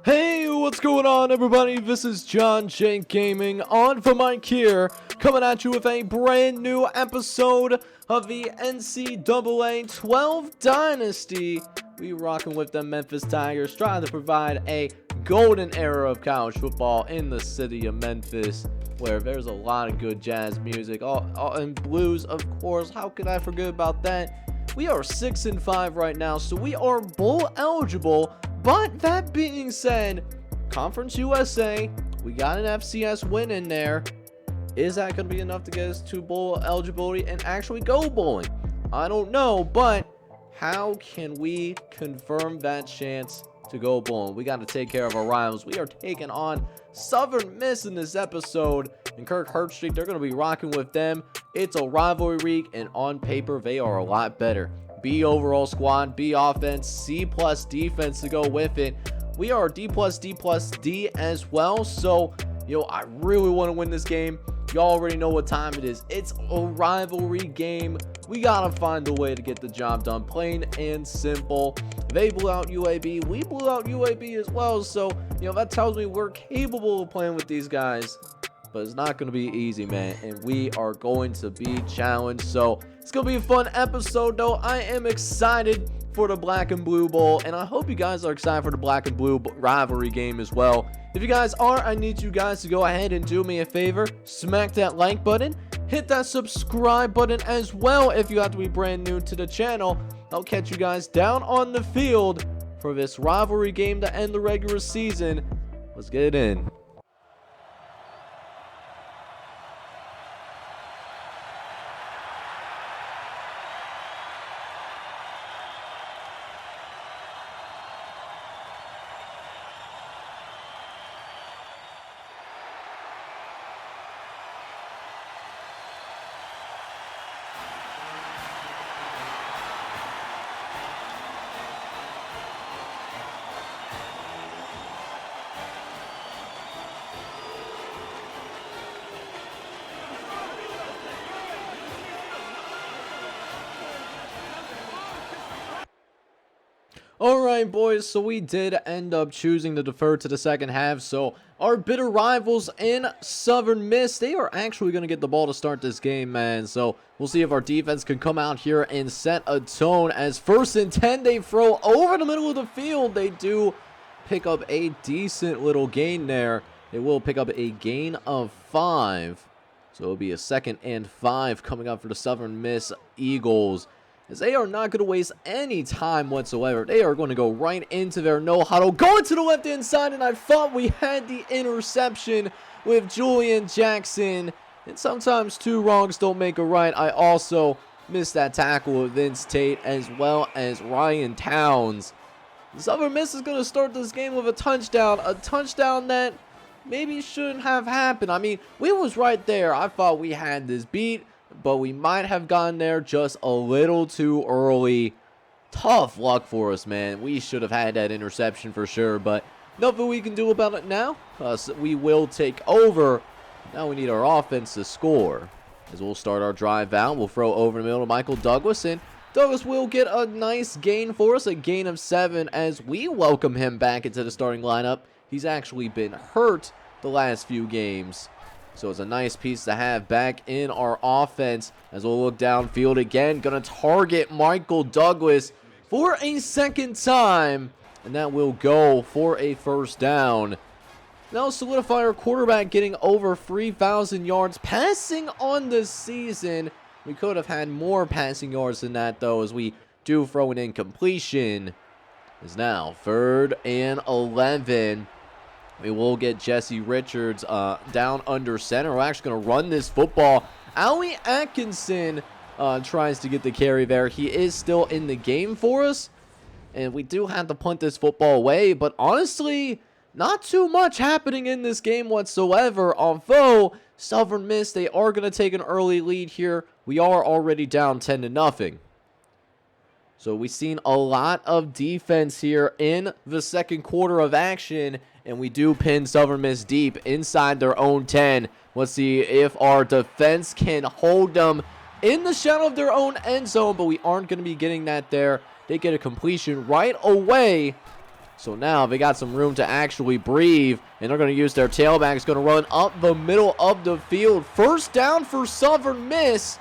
Hey, what's going on, everybody? This is John J Gaming on for Mike here, coming at you with a brand new episode of the NCAA 12 Dynasty. We rocking with the Memphis Tigers, trying to provide a golden era of college football in the city of Memphis, where there's a lot of good jazz music, and blues, of course. How could I forget about that? We are 6-5 right now, so we are bowl eligible. But that being said, Conference USA, we got an FCS win in there. Is that going to be enough to get us to bowl eligibility and actually go bowling? I don't know, but how can we confirm that chance to go bowling? We got to take care of our rivals. We are taking on Southern Miss in this episode, and Kirk Herbstreit, they're going to be rocking with them. It's a rivalry week, and on paper, they are a lot better. B overall squad, B offense, C plus defense to go with it. We are D plus D plus D as well. So, I really want to win this game. You already know what time it is. It's a rivalry game. We got to find a way to get the job done. Plain and simple. They blew out UAB. We blew out UAB as well. So, that tells me we're capable of playing with these guys. But it's not going to be easy, man, and we are going to be challenged. So it's going to be a fun episode, though. I am excited for the Black and Blue Bowl, and I hope you guys are excited for the Black and Blue rivalry game as well. If you guys are, I need you guys to go ahead and do me a favor. Smack that like button. Hit that subscribe button as well if you have to be brand new to the channel. I'll catch you guys down on the field for this rivalry game to end the regular season. Let's get it in. Alright, boys, so we did end up choosing to defer to the second half. So our bitter rivals in Southern Miss, they are actually going to get the ball to start this game, man. So we'll see if our defense can come out here and set a tone. As 1st and 10, they throw over the middle of the field. They do pick up a decent little gain there. They will pick up a gain of 5. So it'll be a 2nd and 5 coming up for the Southern Miss Eagles, as they are not going to waste any time whatsoever. They are going to go right into their no-huddle, going to the left-hand side, and I thought we had the interception with Julian Jackson. And sometimes 2 wrongs don't make a right. I also missed that tackle with Vince Tate as well as Ryan Towns. Southern Miss is going to start this game with a touchdown that maybe shouldn't have happened. I mean, we was right there. I thought we had this beat, but we might have gotten there just a little too early. Tough luck for us, man. We should have had that interception for sure, but nothing we can do about it now. So we will take over. Now we need our offense to score. As we'll start our drive out, we'll throw over the middle to Michael Douglas, and Douglas will get a nice gain for us, a gain of 7, as we welcome him back into the starting lineup. He's actually been hurt the last few games. So it's a nice piece to have back in our offense. As we'll look downfield again. Going to target Michael Douglas for a 2nd time. And that will go for a 1st down. Now solidify our quarterback getting over 3,000 yards passing on the season. We could have had more passing yards than that, though, as we do throw an incompletion. It's now 3rd and 11. We will get Jesse Richards down under center. We're actually going to run this football. Ali Atkinson tries to get the carry there. He is still in the game for us. And we do have to punt this football away. But honestly, not too much happening in this game whatsoever. Although Southern Miss, they are going to take an early lead here. We are already down 10-0. So we've seen a lot of defense here in the 2nd quarter of action. And we do pin Southern Miss deep inside their own 10. Let's see if our defense can hold them in the shadow of their own end zone. But we aren't going to be getting that there. They get a completion right away. So now they got some room to actually breathe, and they're going to use their tailback. It's going to run up the middle of the field. First down for Southern Miss.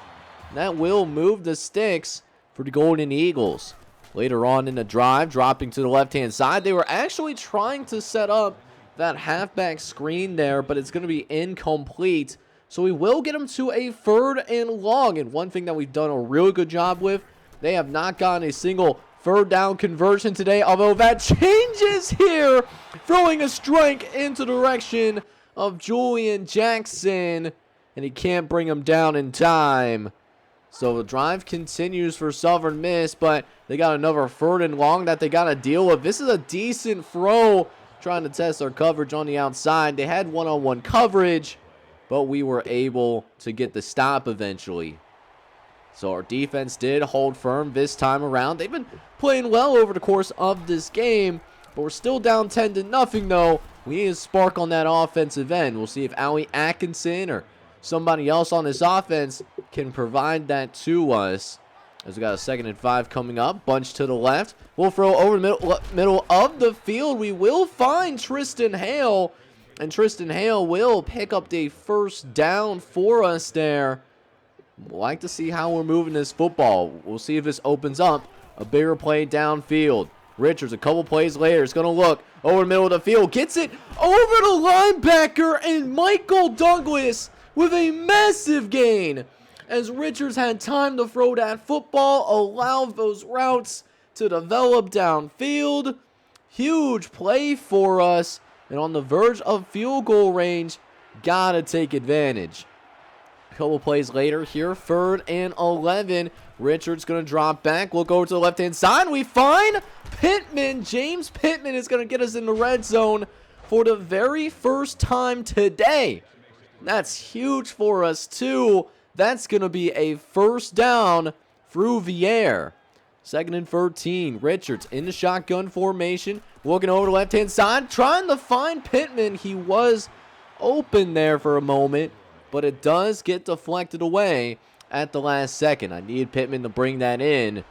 That will move the sticks for the Golden Eagles. Later on in the drive, dropping to the left-hand side, they were actually trying to set up that halfback screen there, but it's going to be incomplete. So we will get them to a 3rd and long. And one thing that we've done a really good job with, they have not gotten a single 3rd down conversion today, although that changes here, throwing a strike into the direction of Julian Jackson, and he can't bring him down in time. So the drive continues for Southern Miss, but they got another 3rd and long that they got to deal with. This is a decent throw, trying to test our coverage on the outside. They had one-on-one coverage, but we were able to get the stop eventually. So our defense did hold firm this time around. They've been playing well over the course of this game, but we're still down 10-0 though. We need a spark on that offensive end. We'll see if Allie Atkinson or somebody else on this offense can provide that to us. As we got a 2nd and 5 coming up. Bunch to the left. We'll throw over the middle of the field. We will find Tristan Hale, and Tristan Hale will pick up the 1st down for us there. Like to see how we're moving this football. We'll see if this opens up a bigger play downfield. Richards, a couple plays later, is going to look over the middle of the field. Gets it over the linebacker, and Michael Douglas with a massive gain. As Richards had time to throw that football, allow those routes to develop downfield. Huge play for us, and on the verge of field goal range, gotta take advantage. A couple plays later here, 3rd and 11. Richards going to drop back. Look over to the left-hand side. We find Pittman. James Pittman is going to get us in the red zone for the very first time today. That's huge for us, too. That's going to be a 1st down through the air. 2nd and 13. Richards in the shotgun formation. Looking over the left-hand side. Trying to find Pittman. He was open there for a moment, but it does get deflected away at the last second. I needed Pittman to bring that in.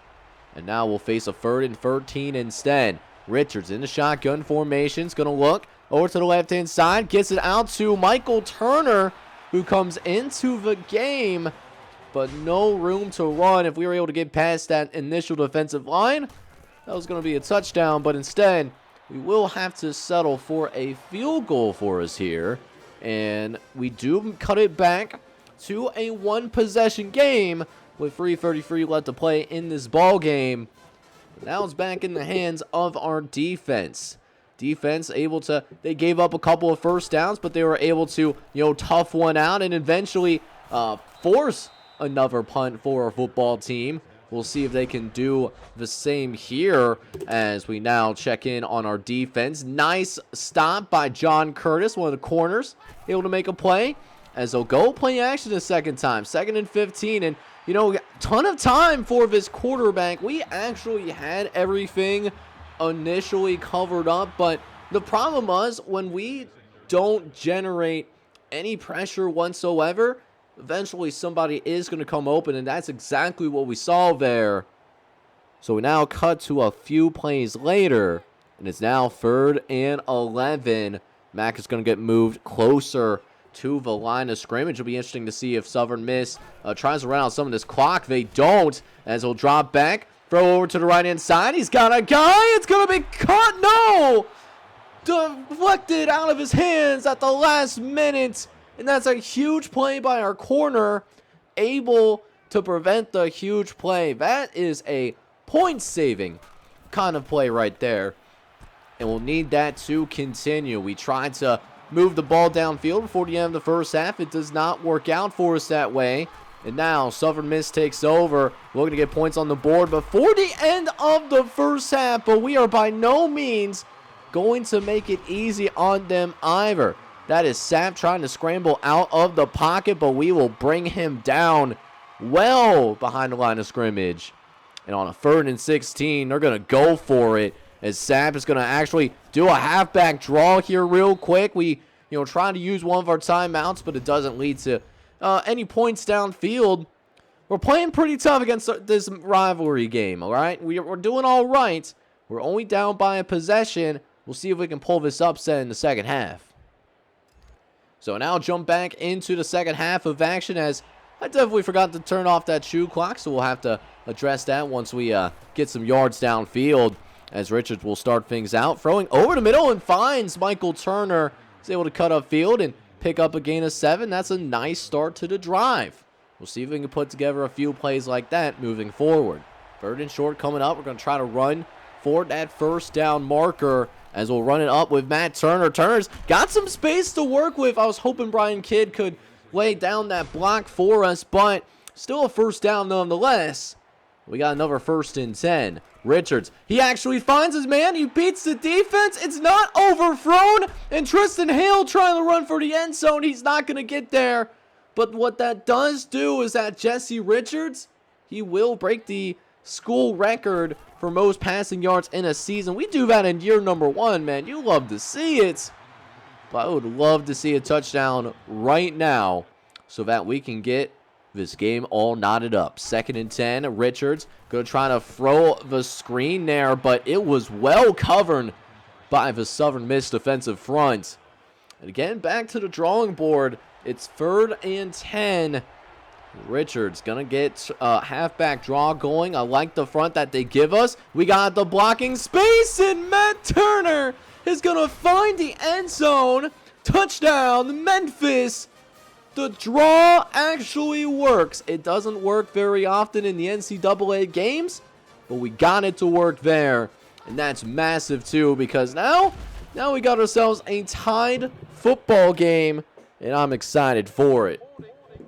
And now we'll face a 3rd and 13 instead. Richards in the shotgun formation. Is going to look over to the left-hand side. Gets it out to Michael Turner, who comes into the game, but no room to run. If we were able to get past that initial defensive line, that was going to be a touchdown. But instead, we will have to settle for a field goal for us here. And we do cut it back to a 1-possession game with 3:33 left to play in this ball game. Now it's back in the hands of our defense. Defense able to, they gave up a couple of 1st downs, but they were able to, tough one out and eventually force another punt for our football team. We'll see if they can do the same here as we now check in on our defense. Nice stop by John Curtis, one of the corners, able to make a play as they'll go play action a 2nd time. 2nd and 15, and, ton of time for this quarterback. We actually had everything initially covered up, but the problem was when we don't generate any pressure whatsoever, eventually somebody is going to come open, and that's exactly what we saw there. So we now cut to a few plays later, and it's now 3rd and 11. Mack is going to get moved closer to the line of scrimmage. It'll be interesting to see if Southern Miss tries to run out some of this clock. They don't, as he'll drop back. Throw over to the right-hand side. He's got a guy. It's going to be caught. No! Deflected out of his hands at the last minute. And that's a huge play by our corner. Able to prevent the huge play. That is a point-saving kind of play right there. And we'll need that to continue. We tried to move the ball downfield before the end of the 1st half. It does not work out for us that way. And now Southern Miss takes over. Looking to get points on the board before the end of the 1st half. But we are by no means going to make it easy on them either. That is Sapp trying to scramble out of the pocket, but we will bring him down well behind the line of scrimmage. And on a 3rd and 16, they're going to go for it as Sapp is going to actually do a halfback draw here real quick. We, trying to use one of our timeouts, but it doesn't lead to any points downfield. We're playing pretty tough against this rivalry game, all right? We're doing all right, We're only down by a possession. We'll see if we can pull this upset in the second half. So now jump back into the second half of action, as I definitely forgot to turn off that shoe clock, so we'll have to address that once we get some yards downfield, as Richards will start things out. Throwing over the middle and finds Michael Turner. He's able to cut up field and pick up a gain of 7. That's a nice start to the drive. We'll see if we can put together a few plays like that moving forward. 3rd and short coming up. We're going to try to run for that first down marker, as we'll run it up with Matt Turner. Turner's got some space to work with. I was hoping Brian Kidd could lay down that block for us, but still a first down nonetheless. We got another 1st and 10. Richards, he actually finds his man. He beats the defense. It's not overthrown. And Tristan Hale trying to run for the end zone. He's not going to get there. But what that does do is that Jesse Richards, he will break the school record for most passing yards in a season. We do that in year number 1, man. You love to see it. But I would love to see a touchdown right now so that we can get this game all knotted up. 2nd and 10. Richards going to try to throw the screen there, but it was well covered by the Southern Miss defensive front. And again, back to the drawing board. It's 3rd and 10. Richards going to get a halfback draw going. I like the front that they give us. We got the blocking space, and Matt Turner is going to find the end zone. Touchdown, Memphis. The draw actually works. It doesn't work very often in the NCAA games, but we got it to work there. And that's massive too, because now we got ourselves a tied football game, and I'm excited for it.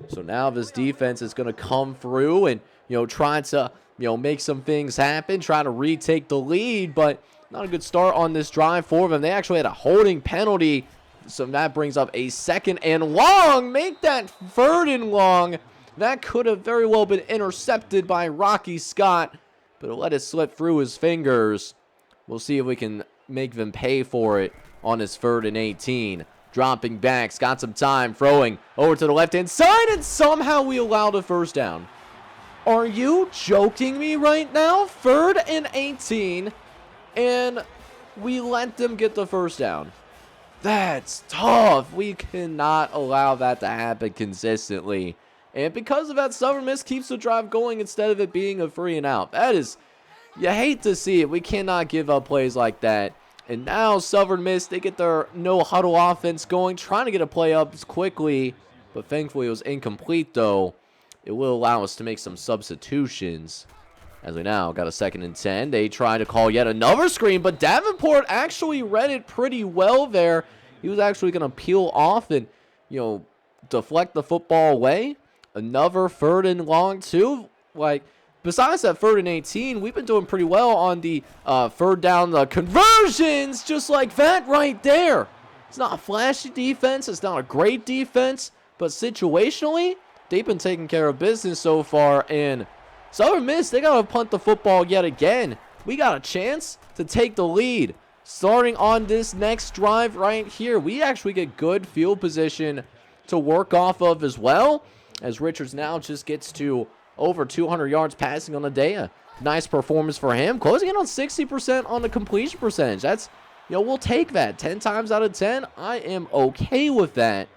So now this defense is going to come through and, try to, make some things happen, try to retake the lead, but not a good start on this drive for them. They actually had a holding penalty. So that brings up a 2nd and long. Make that 3rd and long. That could have very well been intercepted by Rocky Scott, but let it slip through his fingers. We'll see if we can make them pay for it on his 3rd and 18. Dropping backs, got some time, throwing over to the left-hand side, and somehow we allowed a first down. Are you joking me right now? 3rd and 18, and we let them get the first down. That's tough. We cannot allow that to happen consistently. And because of that, Southern Miss keeps the drive going instead of it being a 3 and out. That is, you hate to see it. We cannot give up plays like that. And now Southern Miss, they get their no-huddle offense going, trying to get a play up quickly. But thankfully it was incomplete, though. It will allow us to make some substitutions. As we now got a 2nd and 10. They try to call yet another screen, but Davenport actually read it pretty well there. He was actually going to peel off and, deflect the football away. Another 3rd and long, too. Besides that 3rd and 18, we've been doing pretty well on the 3rd down the conversions, just like that right there. It's not a flashy defense. It's not a great defense, but situationally, they've been taking care of business so far, and Southern Miss, they got to punt the football yet again. We got a chance to take the lead. Starting on this next drive right here, we actually get good field position to work off of as well, as Richards now just gets to over 200 yards passing on the day. A nice performance for him, closing in on 60% on the completion percentage. That's, we'll take that. 10 times out of 10, I am okay with that.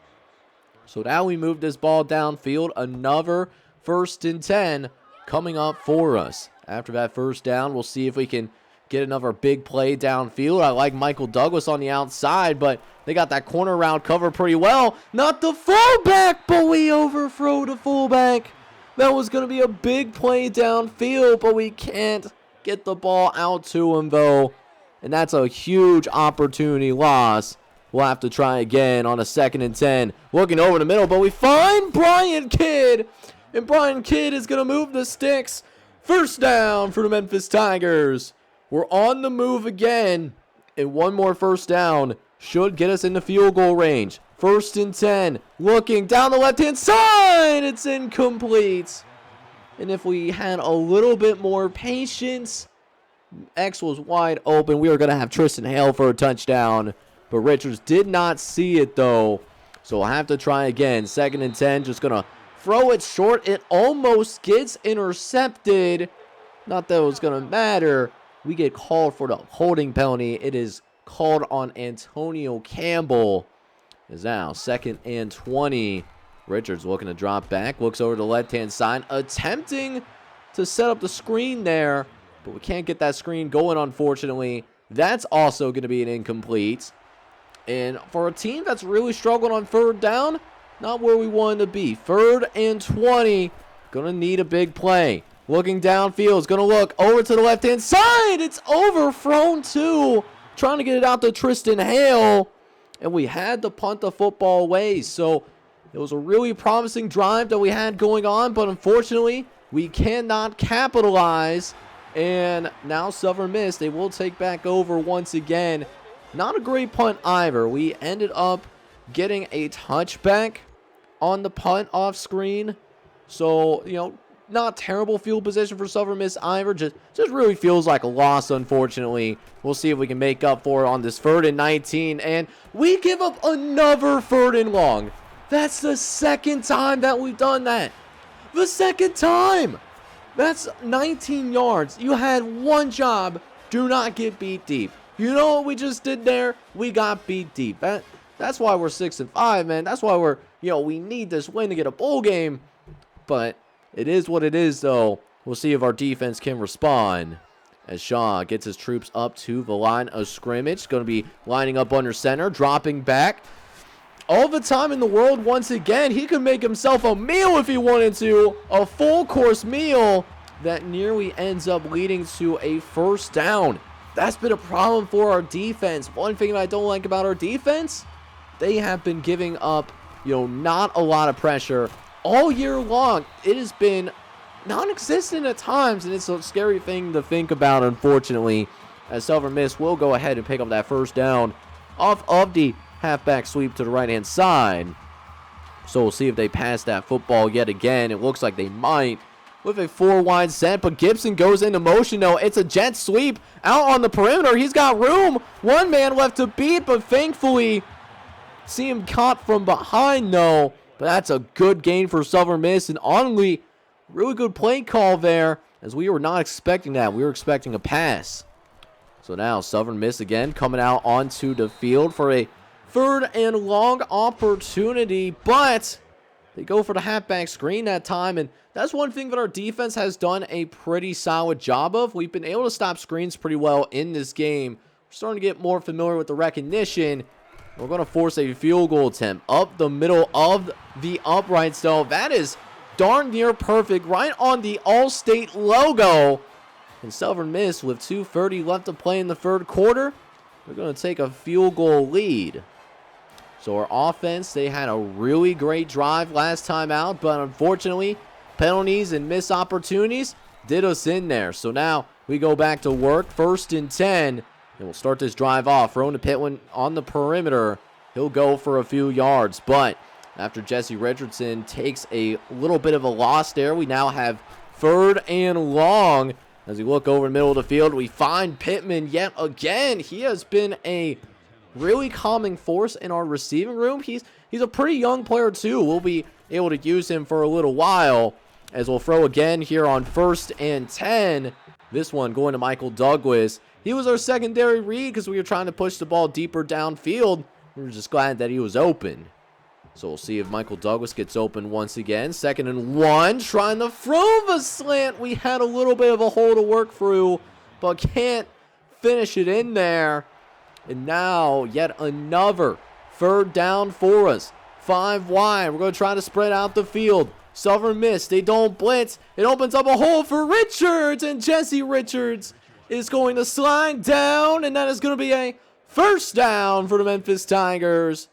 So now we move this ball downfield. Another 1st and 10 coming up for us. After that first down, we'll see if we can get another big play downfield. I like Michael Douglas on the outside, but they got that corner route covered pretty well. Not the fullback, but we overthrow the fullback. That was going to be a big play downfield, but we can't get the ball out to him, though. And that's a huge opportunity loss. We'll have to try again on a 2nd and 10. Looking over the middle, but we find Brian Kidd. And Brian Kidd is going to move the sticks. First down for the Memphis Tigers. We're on the move again. And one more first down should get us in the field goal range. 1st and 10. Looking down the left-hand side. It's incomplete. And if we had a little bit more patience, X was wide open. We were going to have Tristan Hale for a touchdown. But Richards did not see it, though. So we'll have to try again. 2nd and 10. Just going to throw it short. It almost gets intercepted. Not that it was going to matter. we get called for the holding penalty. It is called on Antonio Campbell. Is now 2nd and 20. Richards looking to drop back. Looks over to the left-hand side. Attempting to set up the screen there. But we can't get that screen going, unfortunately. That's also going to be an incomplete. And for a team that's really struggling on 3rd down, not where we wanted to be. 3rd and 20. Going to need a big play. Looking downfield. Is going to look over to the left-hand side. It's overthrown too. Trying to get it out to Tristan Hale. And we had to punt the football away. So it was a really promising drive that we had going on. But unfortunately, we cannot capitalize. And now Southern Miss, they will take back over once again. Not a great punt either. We ended up getting a touchback on the punt off screen. So, not terrible field position for Southern Miss either. Just really feels like a loss, unfortunately. We'll see if we can make up for it on this 3rd and 19. And we give up another 3rd and long. That's the 2nd time that we've done that. The 2nd time. That's 19 yards. You had one job. Do not get beat deep. You know what we just did there? We got beat deep. That's why we're 6 and 5, man. That's why we need this win to get a bowl game. But it is what it is, though. We'll see if our defense can respond. As Shaw gets his troops up to the line of scrimmage. Going to be lining up under center, dropping back. All the time in the world, once again, he could make himself a meal if he wanted to. A full-course meal that nearly ends up leading to a 1st down. That's been a problem for our defense. One thing that I don't like about our defense, they have been giving up, not a lot of pressure all year long. It has been non-existent at times, and it's a scary thing to think about, unfortunately, as Southern Miss will go ahead and pick up that 1st down off of the halfback sweep to the right-hand side. So we'll see if they pass that football yet again. It looks like they might with a 4-wide set, but Gibson goes into motion, though. It's a jet sweep out on the perimeter. He's got room. One man left to beat, but thankfully see him caught from behind, though. But that's a good gain for Southern Miss, and honestly, really good play call there, as we were not expecting that. We were expecting a pass. So now Southern Miss again coming out onto the field for a 3rd and long opportunity, but they go for the halfback screen that time, and that's one thing that our defense has done a pretty solid job of. We've been able to stop screens pretty well in this game. We're starting to get more familiar with the recognition. We're going to force a field goal attempt up the middle of the uprights, though. That is darn near perfect, right on the All-State logo. And Southern Miss, with 2:30 left to play in the 3rd quarter, they're going to take a field goal lead. So our offense, they had a really great drive last time out, but unfortunately, penalties and missed opportunities did us in there. So now we go back to work, 1st and 10, and we'll start this drive off. Rona Pitwin on the perimeter. He'll go for a few yards, but after Jesse Richardson takes a little bit of a loss there, we now have 3rd and long. As we look over the middle of the field, we find Pittman yet again. He has been a really calming force in our receiving room. He's a pretty young player too. We'll be able to use him for a little while, as we'll throw again here on 1st and 10. This one going to Michael Douglas. He was our secondary read because we were trying to push the ball deeper downfield. We were just glad that he was open. So we'll see if Michael Douglas gets open once again. 2nd and 1, trying to throw the slant. We had a little bit of a hole to work through, but can't finish it in there. And now yet another 3rd down for us. 5 wide. We're going to try to spread out the field. Southern Miss, they don't blitz. It opens up a hole for Richards, and Jesse Richards is going to slide down, and that is going to be a 1st down for the Memphis Tigers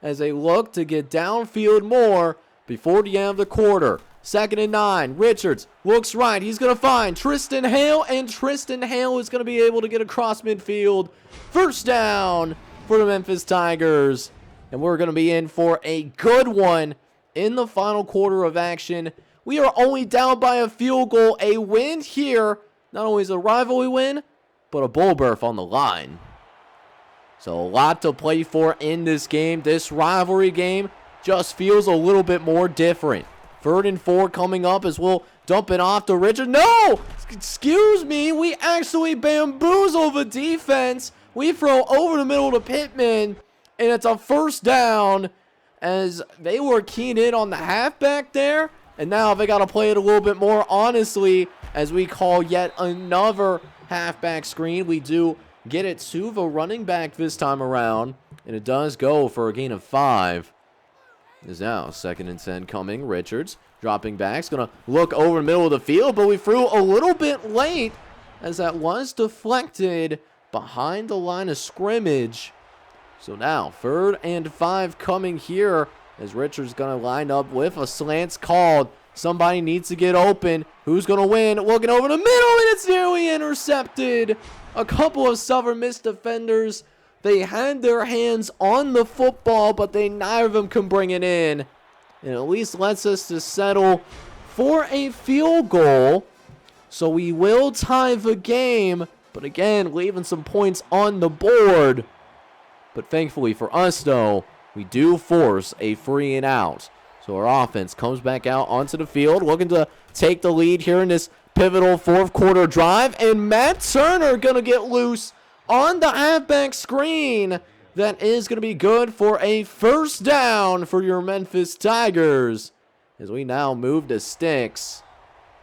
as they look to get downfield more before the end of the quarter. 2nd and 9. Richards looks right. He's going to find Tristan Hale, and Tristan Hale is going to be able to get across midfield. 1st down for the Memphis Tigers. And we're going to be in for a good one in the final quarter of action. We are only down by a field goal. A win here, not only is a rivalry win, but a bowl berth on the line. So a lot to play for in this game. This rivalry game just feels a little bit more different. 3rd and 4 coming up as we'll dump it off to Richard. No! excuse me, we actually bamboozle the defense. We throw over the middle to Pittman, and it's a first down as they were keyed in on the halfback there. And now they got to play it a little bit more honestly as we call yet another halfback screen. We do get it to the running back this time around, and it does go for a gain of 5. Is now 2nd and 10 coming. Richards dropping back. It's going to look over the middle of the field, but we threw a little bit late as that was deflected behind the line of scrimmage. So now 3rd and 5 coming here as Richards going to line up with a slants called. Somebody needs to get open. Who's going to win? Looking over the middle, and it's nearly intercepted. A couple of Southern Miss defenders, they had their hands on the football, but neither of them can bring it in. And at least lets us to settle for a field goal. So we will tie the game, but again, leaving some points on the board. But thankfully for us, though, we do force a 3 and out. So our offense comes back out onto the field, looking to take the lead here in this pivotal 4th quarter drive. And Matt Turner going to get loose on the halfback screen. That is going to be good for a first down for your Memphis Tigers. As we now move to sticks.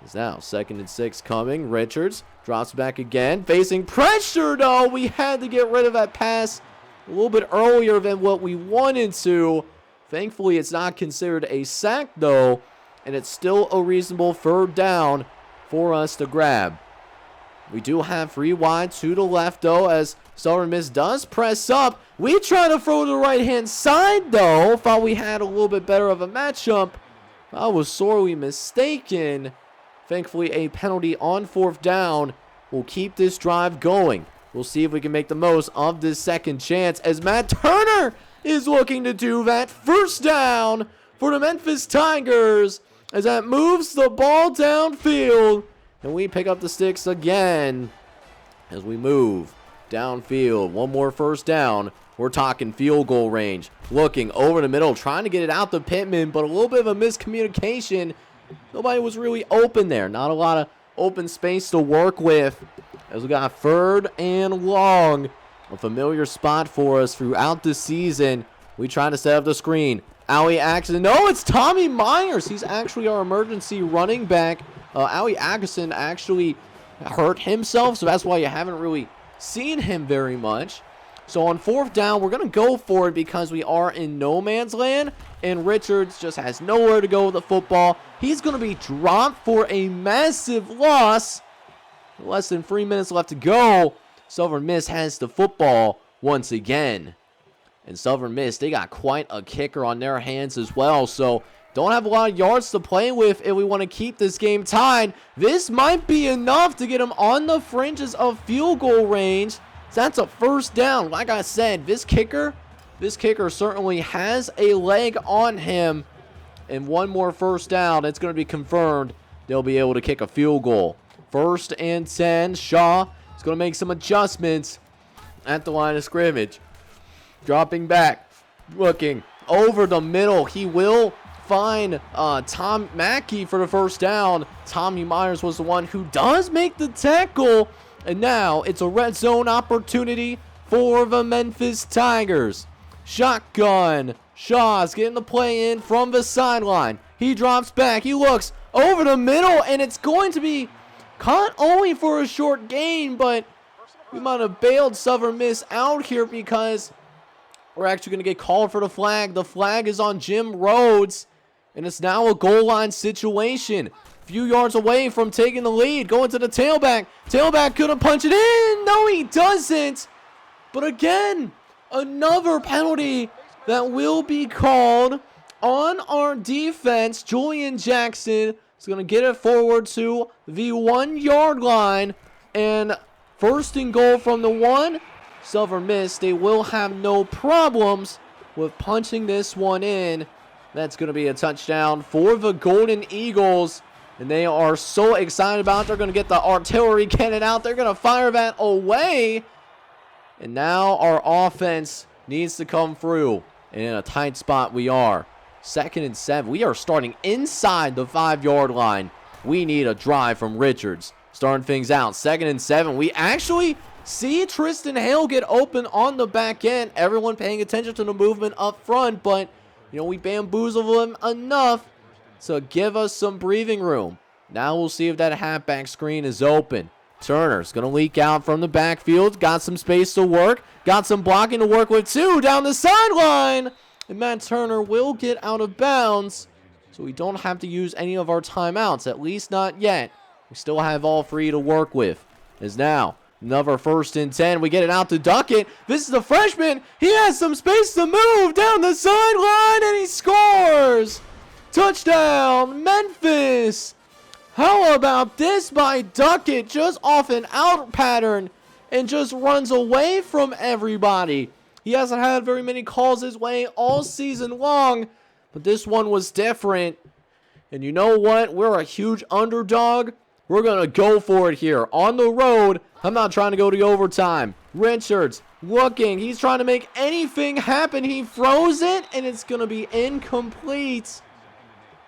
It's now 2nd and 6 coming. Richards drops back again. Facing pressure, though. We had to get rid of that pass a little bit earlier than what we wanted to. Thankfully, it's not considered a sack, though, and it's still a reasonable 3rd down for us to grab. We do have 3 wide to the left, though, as Southern Miss does press up. We try to throw to the right-hand side, though. Thought we had a little bit better of a matchup. I was sorely mistaken. Thankfully, a penalty on 4th down will keep this drive going. We'll see if we can make the most of this second chance as Matt Turner is looking to do that. First down for the Memphis Tigers as that moves the ball downfield. And we pick up the sticks again as we move downfield. One more first down. We're talking field goal range. Looking over the middle, trying to get it out to Pittman, but a little bit of a miscommunication. Nobody was really open there. Not a lot of open space to work with. As we got 3rd and long. A familiar spot for us throughout the season. We try to set up the screen. Allie Atkinson. No, it's Tommy Myers. He's actually our emergency running back. Allie Atkinson actually hurt himself, so that's why you haven't really seen him very much. So on 4th down, we're going to go for it because we are in no man's land, and Richards just has nowhere to go with the football. He's going to be dropped for a massive loss. Less than 3 minutes left to go. Southern Miss has the football once again. And Southern Miss, they got quite a kicker on their hands as well. So don't have a lot of yards to play with if we want to keep this game tied. This might be enough to get them on the fringes of field goal range. So that's a first down. Like I said, this kicker certainly has a leg on him. And one more first down, it's going to be confirmed. They'll be able to kick a field goal. 1st and 10. Shaw is going to make some adjustments at the line of scrimmage. Dropping back. Looking over the middle. He will find Tom Mackey for the first down. Tommy Myers was the one who does make the tackle. And now it's a red zone opportunity for the Memphis Tigers. Shotgun. Shaw's getting the play in from the sideline. He drops back. He looks over the middle, and it's going to be caught only for a short gain, but we might have bailed Southern Miss out here because we're actually going to get called for the flag. The flag is on Jim Rhodes, and it's now a goal line situation. Few yards away from taking the lead, going to the tailback. Tailback couldn't punch it in. No, he doesn't. But again, another penalty that will be called on our defense. Julian Jackson is going to get it forward to the 1 yard line. And 1st and goal from the 1. Southern Miss, they will have no problems with punching this one in. That's going to be a touchdown for the Golden Eagles. And they are so excited about it. They're going to get the artillery cannon out. They're going to fire that away. And now our offense needs to come through. And in a tight spot we are. 2nd and 7. We are starting inside the 5 yard line. We need a drive from Richards. starting things out. 2nd and 7. We actually see Tristan Hale get open on the back end. Everyone paying attention to the movement up front, but, we bamboozle him enough to give us some breathing room. Now we'll see if that halfback screen is open. Turner's going to leak out from the backfield. Got some space to work. Got some blocking to work with, too, down the sideline. And Matt Turner will get out of bounds, so we don't have to use any of our timeouts, at least not yet. We still have all 3 to work with. As now, another 1st and 10. We get it out to Duckett. This is the freshman. He has some space to move down the sideline, and he scores. Touchdown, Memphis. How about this by Duckett? Just off an out pattern and just runs away from everybody. He hasn't had very many calls his way all season long, but this one was different. And you know what? We're a huge underdog. We're going to go for it here. On the road, I'm not trying to go to overtime. Richards looking. He's trying to make anything happen. He throws it, and it's going to be incomplete.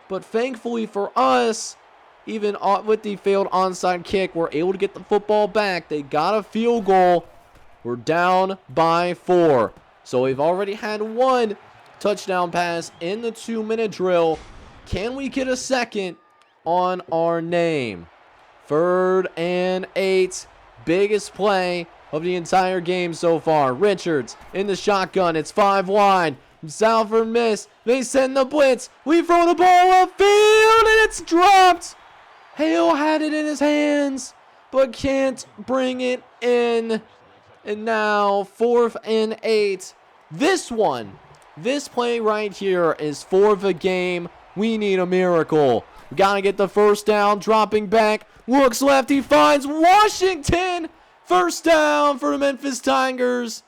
But thankfully for us, even with the failed onside kick, we're able to get the football back. They got a field goal. We're down by 4. So we've already had 1 touchdown pass in the 2-minute drill. Can we get a second on our name? 3rd and 8. Biggest play of the entire game so far. Richards in the shotgun. It's 5 wide. Salford miss. They send the blitz. We throw the ball upfield, and it's dropped. Hale had it in his hands, but can't bring it in. And now 4th and 8. This play right here is for the game. We need a miracle. We got to get the 1st down. Dropping back. Looks left. He finds Washington. 1st down for the Memphis Tigers.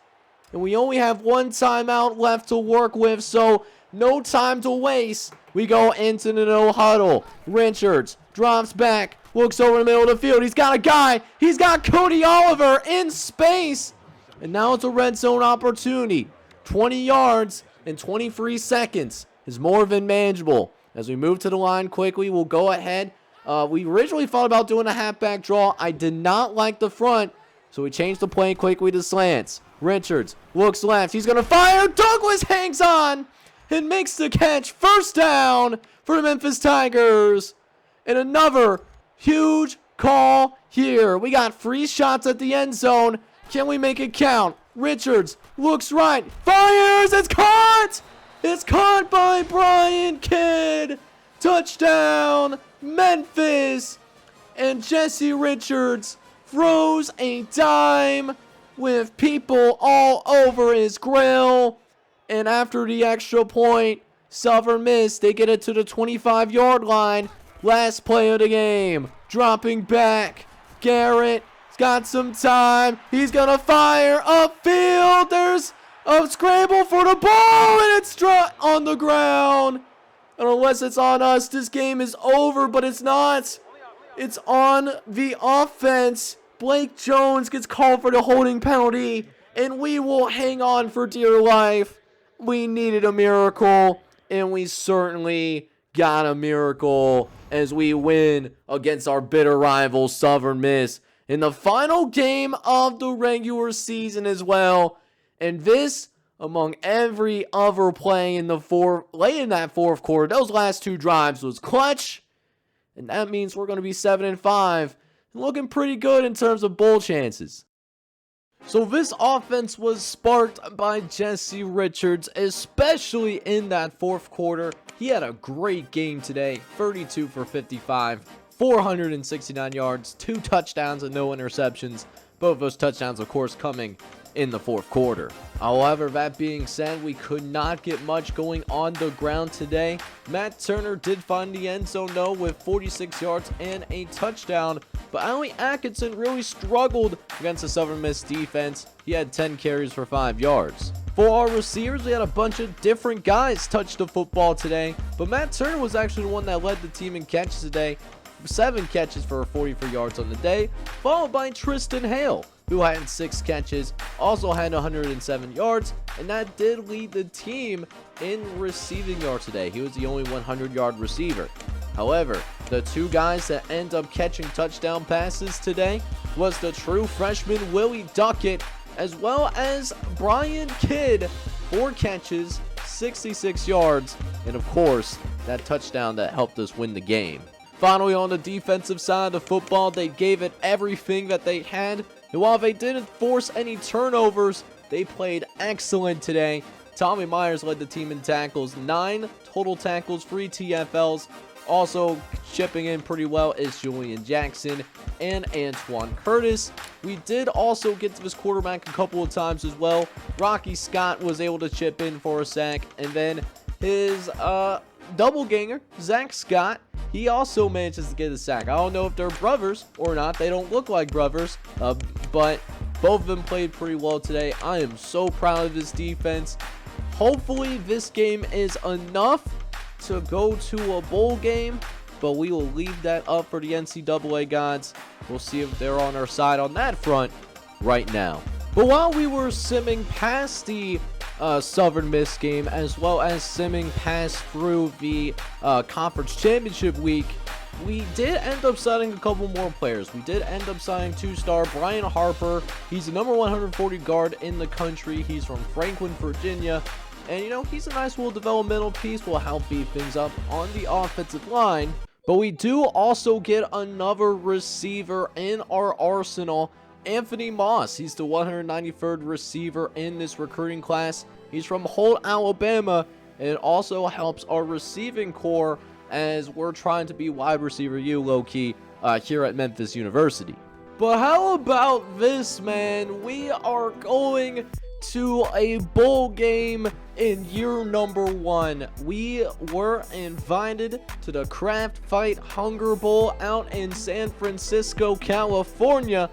And we only have 1 timeout left to work with, so no time to waste. We go into the no huddle. Richards drops back. Looks over the middle of the field. He's got a guy. He's got Cody Oliver in space. And now it's a red zone opportunity. 20 yards in 23 seconds is more than manageable. As we move to the line quickly, we'll go ahead. We originally thought about doing a halfback draw. I did not like the front, so we changed the play quickly to slants. Richards looks left. He's going to fire. Douglas hangs on and makes the catch. 1st down for the Memphis Tigers. And another huge call here. We got 3 shots at the end zone. Can we make it count? Richards looks right. Fires. It's caught. It's caught by Brian Kidd. Touchdown, Memphis. And Jesse Richards throws a dime with people all over his grill. And after the extra point, Southern Miss, they get it to the 25-yard line. Last play of the game. Dropping back. Garrett's got some time. He's going to fire upfield. There's a scramble for the ball, and it's dropped on the ground. And unless it's on us, this game is over, but it's not. It's on the offense. Blake Jones gets called for the holding penalty, and we will hang on for dear life. We needed a miracle, and we certainly got a miracle as we win against our bitter rival, Southern Miss, in the final game of the regular season as well. And this, among every other play in the late in that 4th quarter, those last 2 drives was clutch, and that means we're going to be 7-5. Looking pretty good in terms of bowl chances. So this offense was sparked by Jesse Richards, especially in that 4th quarter. He had a great game today, 32 for 55, 469 yards, 2 touchdowns and no interceptions. Both those touchdowns, of course, coming in the 4th quarter. However, that being said, we could not get much going on the ground today. Matt Turner did find the end zone though with 46 yards and a touchdown, but Ali Atkinson really struggled against the Southern Miss defense. He had 10 carries for 5 yards. For our receivers, we had a bunch of different guys touch the football today, but Matt Turner was actually the one that led the team in catches today. 7 catches for 44 yards on the day, followed by Tristan Hale, who had 6 catches, also had 107 yards, and that did lead the team in receiving yards today. He was the only 100-yard receiver. However, the two guys that end up catching touchdown passes today was the true freshman Willie Duckett, as well as Brian Kidd, 4 catches, 66 yards, and of course, that touchdown that helped us win the game. Finally, on the defensive side of the football, they gave it everything that they had, and while they didn't force any turnovers, they played excellent today. Tommy Myers led the team in tackles, 9 total tackles, 3 TFLs. Also chipping in pretty well is Julian Jackson and Antoine Curtis. We did also get to this quarterback a couple of times as well. Rocky Scott was able to chip in for a sack, and then his double ganger, Zach Scott, he also manages to get a sack. I don't know if they're brothers or not. They don't look like brothers, but both of them played pretty well today. I am so proud of this defense. Hopefully this game is enough to go to a bowl game, but we will leave that up for the NCAA gods. We'll see if they're on our side on that front right now. But while we were simming past the Southern Miss game, as well as simming past through the conference championship week, we did end up signing a couple more players. We did end up signing 2-star Brian Harper. He's the number 140 guard in the country. He's from Franklin, Virginia. And, you know, he's a nice little developmental piece. Will help beef things up on the offensive line. But we do also get another receiver in our arsenal, Anthony Moss. He's the 193rd receiver in this recruiting class. He's from Holt, Alabama. And it also helps our receiving core as we're trying to be wide receiver U low-key here at Memphis University. But how about this, man? We are going to a bowl game in year number 1. We were invited to the Craft Fight Hunger Bowl out in San Francisco, California.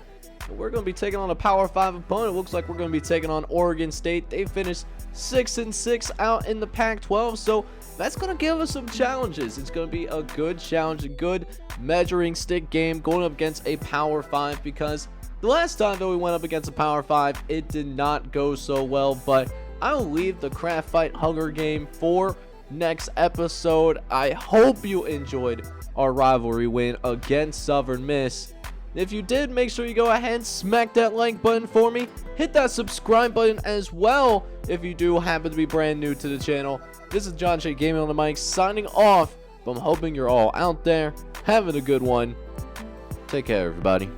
We're going to be taking on a Power 5 opponent. It looks like we're going to be taking on Oregon State. They finished 6-6 out in the Pac-12, so that's going to give us some challenges. It's going to be a good challenge, a good measuring stick game going up against a Power 5, because the last time that we went up against a Power 5, it did not go so well. But I'll leave the Craft Fight Hunger game for next episode. I hope you enjoyed our rivalry win against Southern Miss. If you did, make sure you go ahead and smack that like button for me. Hit that subscribe button as well if you do happen to be brand new to the channel. This is John Shea Gaming on the mic signing off. But I'm hoping you're all out there having a good one. Take care, everybody.